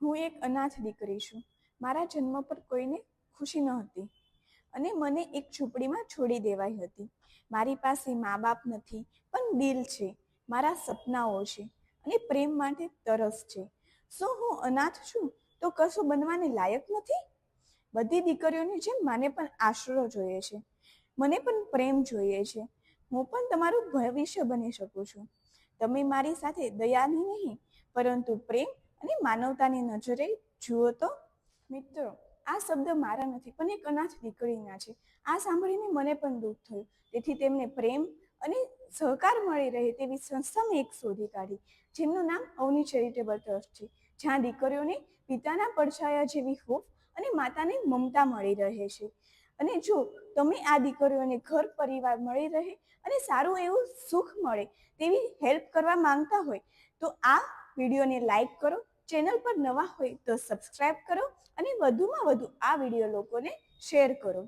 હું એક અનાથ દીકરી છું. મારા જન્મ પર કોઈને ખુશી ન હતી અને મને એક ઝૂંપડીમાં છોડી દેવાઈ હતી. મારી પાસે મા બાપ નથી, પણ દિલ છે, મારા સપનાઓ છે અને પ્રેમ માટે તરસ છે. શું હું અનાથ છું તો કશું બનવાને લાયક નથી? બધી દીકરીઓની જેમ મને પણ આશરો જોઈએ છે, મને પણ પ્રેમ જોઈએ છે. હું પણ તમારું ભવિષ્ય બની શકું છું. તમે મારી સાથે દયાની નહીં, પરંતુ પ્રેમ અને માનવતાની નજરે જુઓ તો. મિત્રો, આ શબ્દ મારા નથી, પણ એક અનાથ દીકરીના છે. આ સાંભળીને મને પણ દુઃખ થયું. તેથી તેમને પ્રેમ અને સહકાર મળી રહે તેવી સંસ્થા મેં એક શોધી કાઢી, જેમનું નામ અવની ચેરિટેબલ ટ્રસ્ટ છે, જ્યાં દીકરીઓને પિતાના પડછાયા જેવી હૂંફ અને માતાની મમતા મળી રહે છે. અને જો તમે આ દીકરીઓને ઘર પરિવાર મળી રહે અને સારું એવું સુખ મળે તેવી હેલ્પ કરવા માંગતા હોય તો આ વિડીયોને લાઈક કરો, ચેનલ પર નવા હોય તો સબસ્ક્રાઈબ કરો અને વધુમાં વધુ આ વિડીયો લોકોને શેર કરો.